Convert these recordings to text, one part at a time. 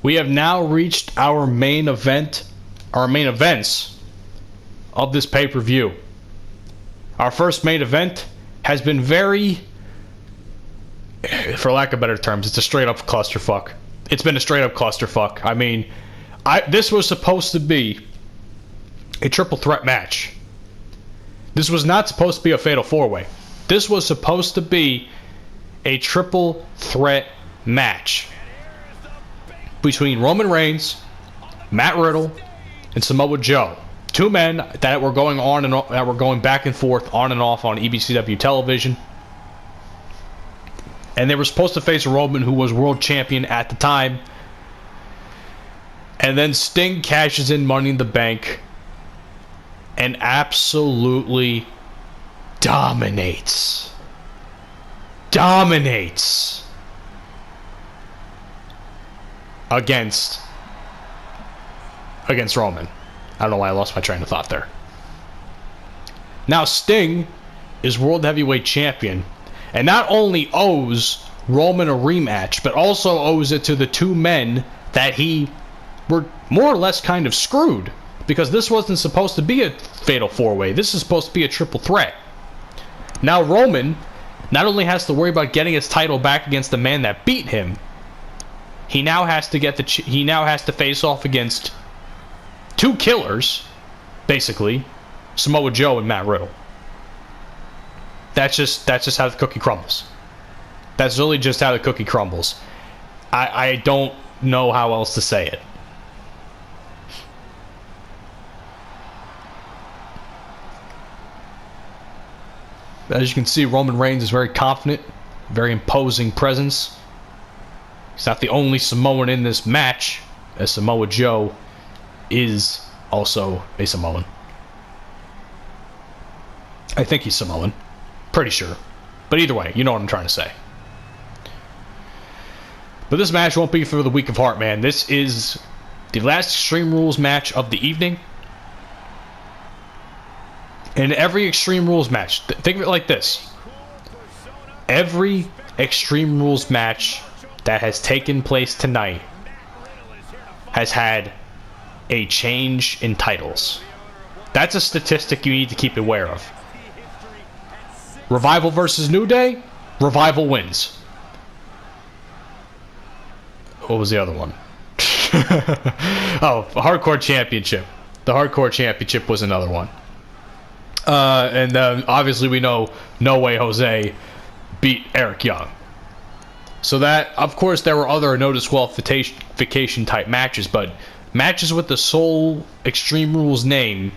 We have now reached our main events of this pay-per-view. Our first main event has been very, for lack of better terms, it's a straight-up clusterfuck. It's been a straight-up clusterfuck. I mean, this was supposed to be a triple threat match. This was not supposed to be a fatal four-way. This was supposed to be a triple threat match between Roman Reigns, Matt Riddle, and Samoa Joe. Two men that were going back and forth on and off on EBCW television. And they were supposed to face Roman, who was world champion at the time. And then Sting cashes in Money in the Bank and absolutely dominates against Roman. I don't know why I lost my train of thought there. Now Sting is World Heavyweight Champion and not only owes Roman a rematch, but also owes it to the two men that he were more or less kind of screwed, because this wasn't supposed to be a fatal four-way. This is supposed to be a triple threat. Now Roman not only has to worry about getting his title back against the man that beat him, he now has to face off against two killers, basically, Samoa Joe and Matt Riddle. That's just how the cookie crumbles. That's really just how the cookie crumbles. I don't know how else to say it. As you can see, Roman Reigns is very confident, very imposing presence. He's not the only Samoan in this match, as Samoa Joe is also a Samoan. I think he's Samoan. Pretty sure. But either way, you know what I'm trying to say. But this match won't be for the weak of heart, man. This is the last Extreme Rules match of the evening. In every Extreme Rules match, think of it like this. Every Extreme Rules match that has taken place tonight has had a change in titles. That's a statistic you need to keep aware of. Revival versus New Day, Revival wins. What was the other one? Oh, Hardcore Championship. The Hardcore Championship was another one. And obviously we know No Way Jose beat Eric Young. So that, of course, there were other no disqualification type matches, but matches with the sole Extreme Rules name,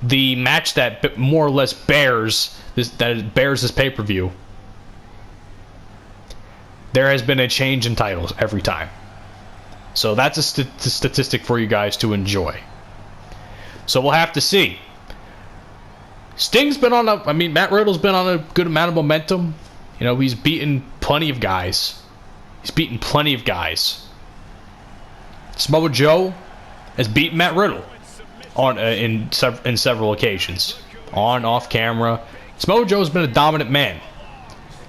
the match that more or less bears this pay-per-view, there has been a change in titles every time. So that's a statistic for you guys to enjoy. So we'll have to see. Sting's been on Matt Riddle's been on a good amount of momentum. You know, he's beaten plenty of guys. Samoa Joe has beaten Matt Riddle in several occasions, on, off camera. Samoa Joe's been a dominant man.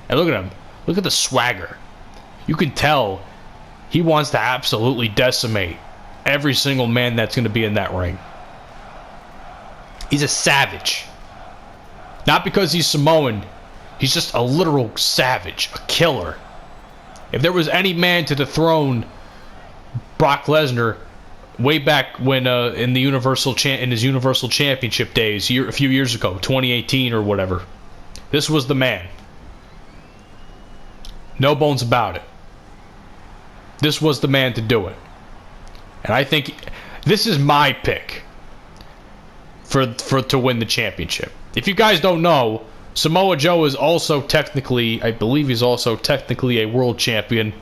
And look at him. Look at the swagger. You can tell he wants to absolutely decimate every single man that's going to be in that ring. He's a savage. Not because he's Samoan. He's just a literal savage, a killer. If there was any man to dethrone Brock Lesnar way back when in his Universal Championship days, a few years ago, 2018 or whatever, this was the man. No bones about it. This was the man to do it. And I think this is my pick to win the championship. If you guys don't know, Samoa Joe is also technically, I believe he's also technically a world champion,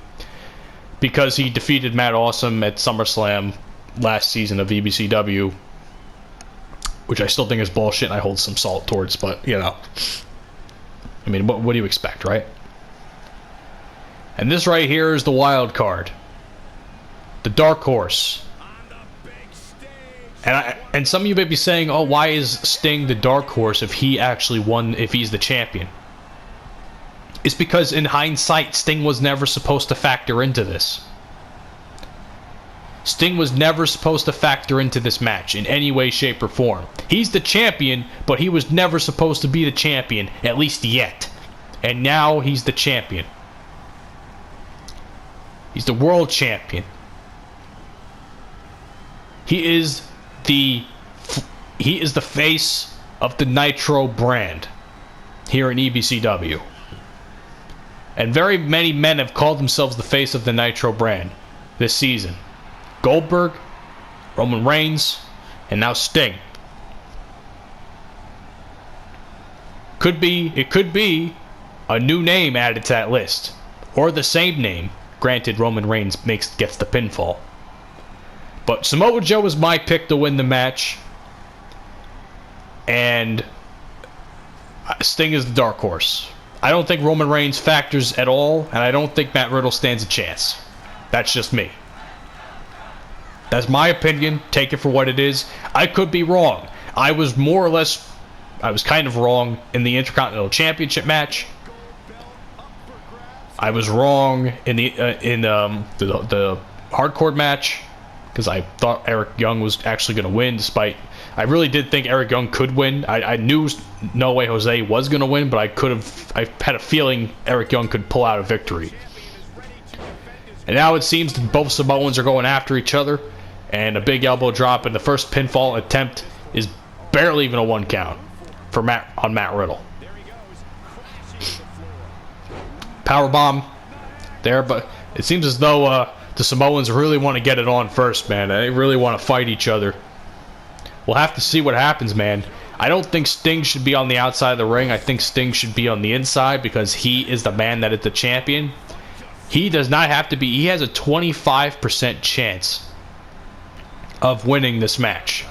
because he defeated Matt Awesome at SummerSlam last season of EBCW, which I still think is bullshit and I hold some salt towards, but, you know. I mean, what do you expect, right? And this right here is the wild card. The dark horse. And some of you may be saying, oh, why is Sting the dark horse if he actually won, if he's the champion? It's because in hindsight, Sting was never supposed to factor into this. Sting was never supposed to factor into this match in any way, shape, or form. He's the champion, but he was never supposed to be the champion, at least yet. And now he's the champion. He's the world champion. He is the face of the Nitro brand here in EBCW. And very many men have called themselves the face of the Nitro brand this season. Goldberg, Roman Reigns, and now Sting. It could be a new name added to that list, or the same name. Granted, Roman Reigns gets the pinfall. But Samoa Joe is my pick to win the match, and Sting is the dark horse. I don't think Roman Reigns factors at all, and I don't think Matt Riddle stands a chance. That's just me. That's my opinion. Take it for what it is. I could be wrong. I was kind of wrong in the Intercontinental Championship match. I was wrong in the hardcore match because I thought Eric Young was actually going to win, despite I really did think Eric Young could win. I knew No Way Jose was going to win, but I had a feeling Eric Young could pull out a victory. And now it seems that both Samoans are going after each other, and a big elbow drop, and the first pinfall attempt is barely even a 1 count for Matt Riddle. Powerbomb there, but it seems as though the Samoans really want to get it on first, man. They really want to fight each other. We'll have to see what happens, man. I don't think Sting should be on the outside of the ring. I think Sting should be on the inside because he is the man that is the champion. He does not have to be. He has a 25% chance of winning this match.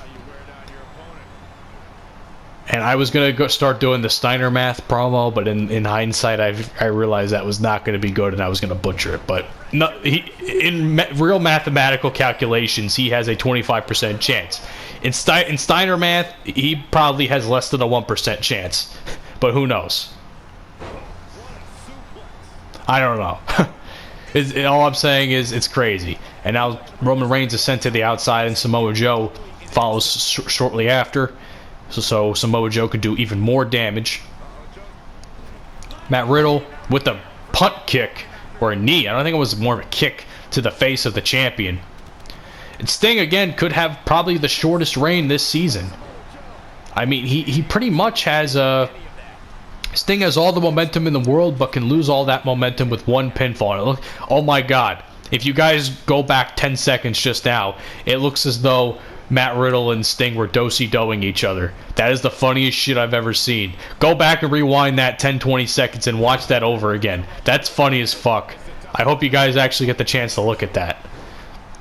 And I was going to start doing the Steiner math promo, but in hindsight, I realized that was not going to be good and I was going to butcher it. But no, in real mathematical calculations, he has a 25% chance. In Steiner math, he probably has less than a 1% chance. But who knows? I don't know. All I'm saying is it's crazy. And now Roman Reigns is sent to the outside and Samoa Joe follows shortly after. So Samoa Joe could do even more damage. Matt Riddle with a punt kick, or a knee. I don't think it was more of a kick to the face of the champion. And Sting, again, could have probably the shortest reign this season. I mean, he pretty much has Sting has all the momentum in the world, but can lose all that momentum with one pinfall. Oh my God. If you guys go back 10 seconds just now, it looks as though Matt Riddle and Sting were do-si-doing each other. That is the funniest shit I've ever seen. Go back and rewind that 10-20 seconds and watch that over again. That's funny as fuck. I hope you guys actually get the chance to look at that.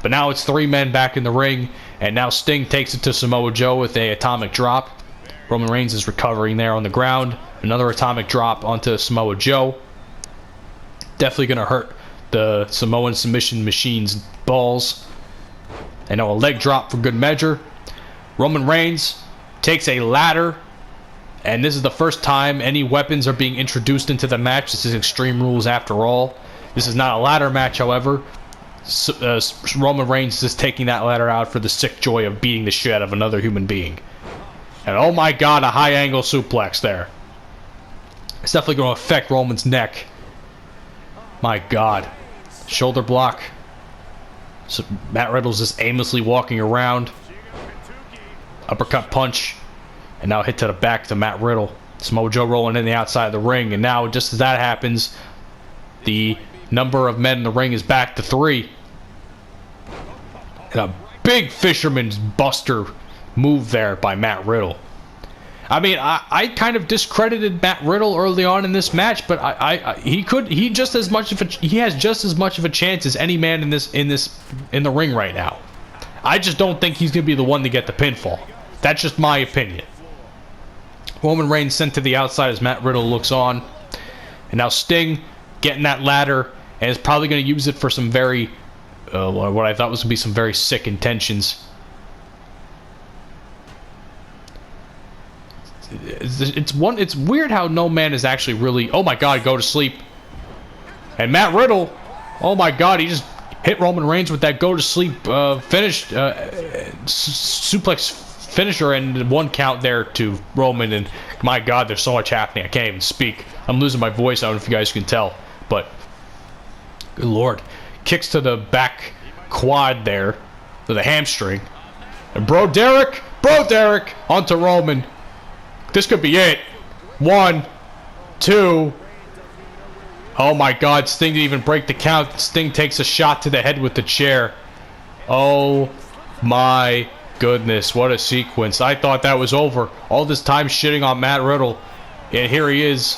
But now it's 3 men back in the ring, and now Sting takes it to Samoa Joe with a atomic drop. Roman Reigns is recovering there on the ground. Another atomic drop onto Samoa Joe. Definitely going to hurt the Samoan submission machine's balls. And now a leg drop for good measure. Roman Reigns takes a ladder. And this is the first time any weapons are being introduced into the match. This is Extreme Rules after all. This is not a ladder match, however. Roman Reigns is taking that ladder out for the sick joy of beating the shit out of another human being. And oh my God, a high angle suplex there. It's definitely going to affect Roman's neck. My God. Shoulder block. So Matt Riddle's just aimlessly walking around. Uppercut punch. And now hit to the back to Matt Riddle. Samoa Joe rolling in the outside of the ring. And now, just as that happens, the number of men in the ring is back to 3. And a big fisherman's buster move there by Matt Riddle. I mean, I kind of discredited Matt Riddle early on in this match, but he has just as much of a chance as any man in the ring right now. I just don't think he's going to be the one to get the pinfall. That's just my opinion. Roman Reigns sent to the outside as Matt Riddle looks on. And now Sting getting that ladder and is probably going to use it for some very what I thought was going to be some very sick intentions. It's weird how no man is actually really, oh my God, go to sleep. And Matt Riddle, oh my God, hit Roman Reigns with that go-to-sleep suplex finisher, and 1 count there to Roman. And my God, there's so much happening. I can't even speak. I'm losing my voice. I don't know if you guys can tell, but good Lord. Kicks to the back quad there, to the hamstring. And Bro Derek onto Roman. This could be it. 1, 2. Oh my God, Sting didn't even break the count. Sting takes a shot to the head with the chair. Oh my goodness, what a sequence. I thought that was over. All this time shitting on Matt Riddle. And here he is.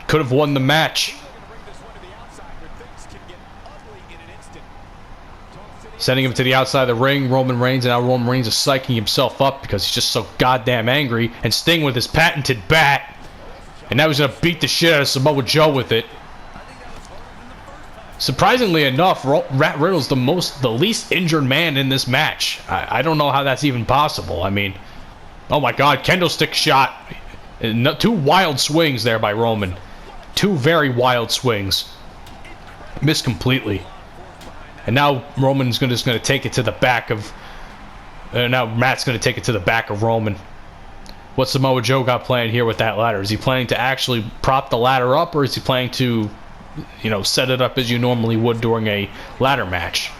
Could have won the match. Sending him to the outside of the ring, Roman Reigns, and now Roman Reigns is psyching himself up because he's just so goddamn angry. And Sting with his patented bat. And now he's going to beat the shit out of Samoa Joe with it. Surprisingly enough, Matt Riddle's the least injured man in this match. I don't know how that's even possible. I mean, oh my God, kendo stick shot. 2 wild swings there by Roman. 2 very wild swings. Missed completely. And now Roman's just going to take it to the back of... now Matt's going to take it to the back of Roman. What's Samoa Joe got planned here with that ladder? Is he planning to actually prop the ladder up, or is he planning to, set it up as you normally would during a ladder match?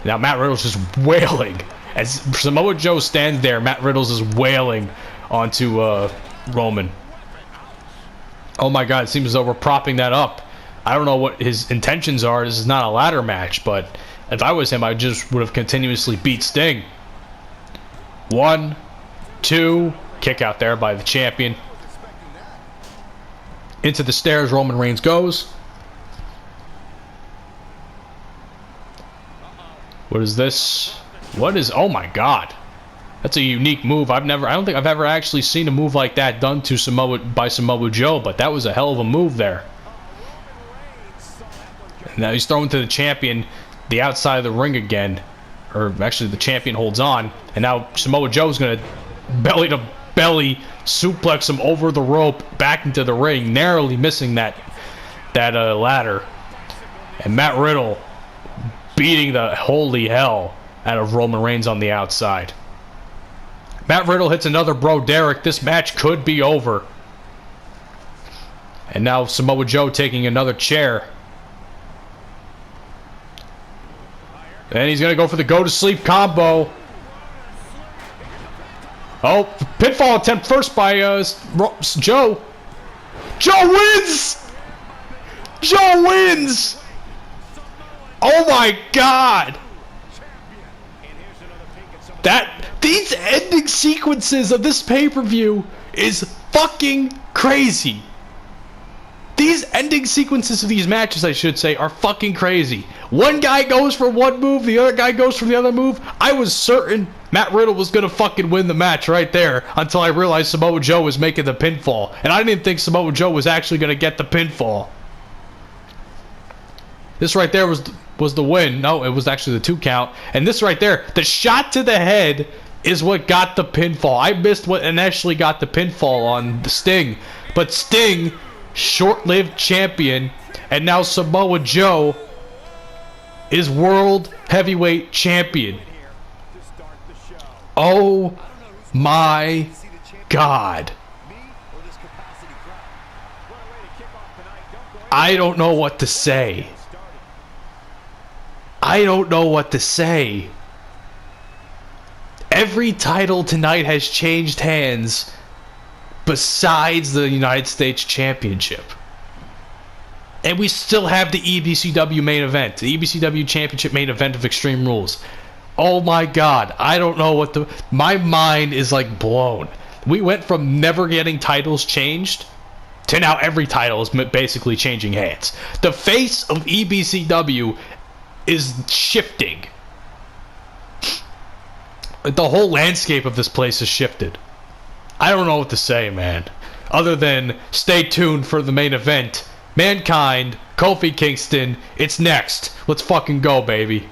Now Matt Riddle's just wailing. As Samoa Joe stands there, Matt Riddle's just wailing onto Roman. Oh my God, it seems as though we're propping that up. I don't know what his intentions are. This is not a ladder match, but if I was him, I just would have continuously beat Sting. 1, 2, kick out there by the champion. Into the stairs, Roman Reigns goes. What is this? Oh my God. That's a unique move. I don't think I've ever actually seen a move like that done to by Samoa Joe, but that was a hell of a move there. Now he's thrown to the champion, the outside of the ring again. Or actually the champion holds on. And now Samoa Joe's going to belly to belly suplex him over the rope back into the ring, narrowly missing that ladder. And Matt Riddle beating the holy hell out of Roman Reigns on the outside. Matt Riddle hits another Bro Derek. This match could be over. And now Samoa Joe taking another chair. And he's going to go for the go-to-sleep combo. Oh, pinfall attempt first by Joe. Joe wins! Joe wins! Oh my God! These ending sequences of this pay-per-view is fucking crazy. These ending sequences of these matches, I should say, are fucking crazy. One guy goes for one move, the other guy goes for the other move. I was certain Matt Riddle was going to fucking win the match right there until I realized Samoa Joe was making the pinfall. And I didn't think Samoa Joe was actually going to get the pinfall. This right there was the win. No, it was actually the 2 count. And this right there, the shot to the head is what got the pinfall. I missed what initially got the pinfall on the Sting. But Sting, short-lived champion, and now Samoa Joe is world heavyweight champion. Oh my God. I don't know what to say. I don't know what to say. Every title tonight has changed hands besides the United States Championship. And we still have the EBCW main event, the EBCW Championship main event of Extreme Rules. Oh my God, I don't know what my mind is like blown. We went from never getting titles changed to now every title is basically changing hands. The face of EBCW is shifting. The whole landscape of this place has shifted. I don't know what to say, man. Other than stay tuned for the main event. Mankind, Kofi Kingston, it's next. Let's fucking go, baby.